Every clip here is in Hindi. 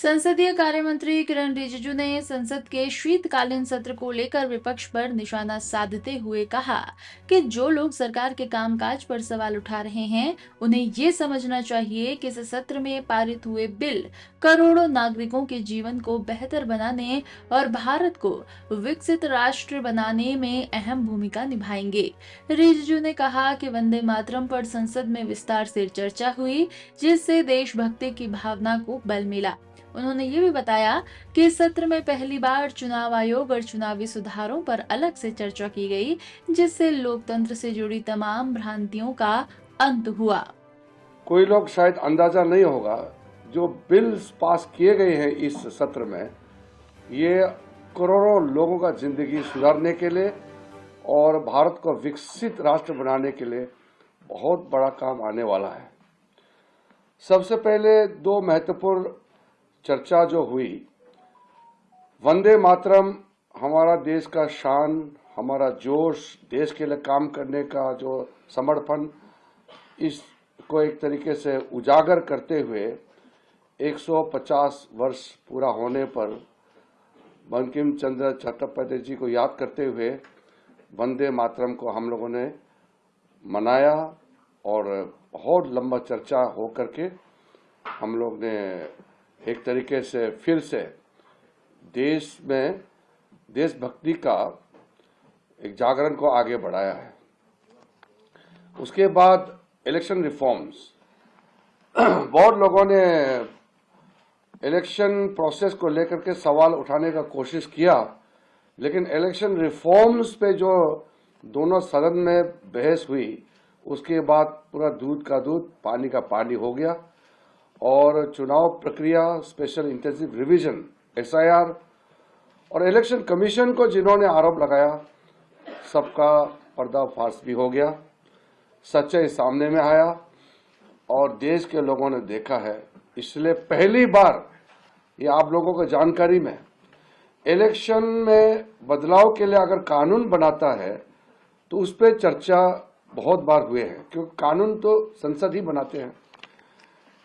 संसदीय कार्य मंत्री किरण रिजिजू ने संसद के शीतकालीन सत्र को लेकर विपक्ष पर निशाना साधते हुए कहा कि जो लोग सरकार के कामकाज पर सवाल उठा रहे हैं, उन्हें ये समझना चाहिए कि इस सत्र में पारित हुए बिल करोड़ों नागरिकों के जीवन को बेहतर बनाने और भारत को विकसित राष्ट्र बनाने में अहम भूमिका निभाएंगे। रिजिजू ने कहा कि वंदे मातरम पर संसद में विस्तार से चर्चा हुई, जिससे देशभक्ति की भावना को बल मिला। उन्होंने ये भी बताया कि इस सत्र में पहली बार चुनाव आयोग और चुनावी सुधारों पर अलग से चर्चा की गई, जिससे लोकतंत्र से जुड़ी तमाम भ्रांतियों का अंत हुआ। कोई लोग शायद अंदाजा नहीं होगा, जो बिल्स पास किए गए हैं इस सत्र में, ये करोड़ों लोगों का जिंदगी सुधारने के लिए और भारत को विकसित राष्ट्र बनाने के लिए बहुत बड़ा काम आने वाला है। सबसे पहले दो महत्वपूर्ण चर्चा जो हुई, वंदे मातरम हमारा देश का शान, हमारा जोश, देश के लिए काम करने का जो समर्पण, इसको एक तरीके से उजागर करते हुए 150 वर्ष पूरा होने पर बंकिम चंद्र चट्टोपाध्याय जी को याद करते हुए वंदे मातरम को हम लोगों ने मनाया और बहुत लंबा चर्चा हो करके हम लोग ने एक तरीके से फिर से देश में देशभक्ति का एक जागरण को आगे बढ़ाया है। उसके बाद इलेक्शन रिफॉर्म्स, बहुत लोगों ने इलेक्शन प्रोसेस को लेकर के सवाल उठाने का कोशिश किया, लेकिन इलेक्शन रिफॉर्म्स पे जो दोनों सदन में बहस हुई, उसके बाद पूरा दूध का दूध पानी का पानी हो गया और चुनाव प्रक्रिया, स्पेशल इंटेंसिव रिवीजन, SIR और इलेक्शन कमीशन को जिन्होंने आरोप लगाया, सबका पर्दाफाश भी हो गया, सच्चाई सामने में आया और देश के लोगों ने देखा है। इसलिए पहली बार ये आप लोगों को जानकारी में, इलेक्शन में बदलाव के लिए अगर कानून बनाता है तो उस पर चर्चा बहुत बार हुए हैं, क्योंकि कानून तो संसद ही बनाते हैं,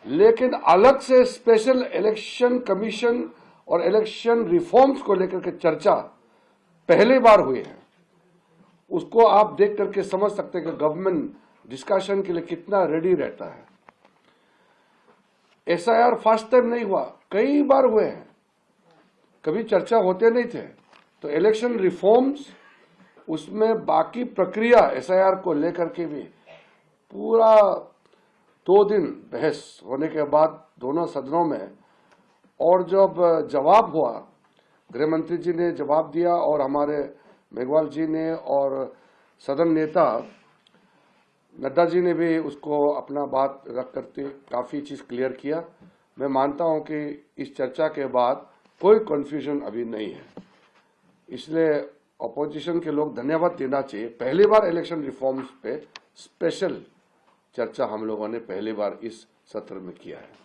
लेकिन अलग से स्पेशल इलेक्शन कमीशन और इलेक्शन रिफॉर्म्स को लेकर के चर्चा पहली बार हुई है। उसको आप देख करके समझ सकते हैं कि गवर्नमेंट डिस्कशन के लिए कितना रेडी रहता है। SIR फर्स्ट टाइम नहीं हुआ, कई बार हुए हैं, कभी चर्चा होते नहीं थे। तो इलेक्शन रिफॉर्म्स, उसमें बाकी प्रक्रिया SIR को लेकर के भी पूरा 2 दिन बहस होने के बाद दोनों सदनों में, और जब जवाब हुआ, गृह मंत्री जी ने जवाब दिया और हमारे मेघवाल जी ने और सदन नेता नड्डा जी ने भी उसको अपना बात रख करके काफ़ी चीज़ क्लियर किया। मैं मानता हूं कि इस चर्चा के बाद कोई कन्फ्यूजन अभी नहीं है, इसलिए अपोजिशन के लोग धन्यवाद देना चाहिए। पहली बार इलेक्शन रिफॉर्म्स पे स्पेशल चर्चा हम लोगों ने पहली बार इस सत्र में किया है।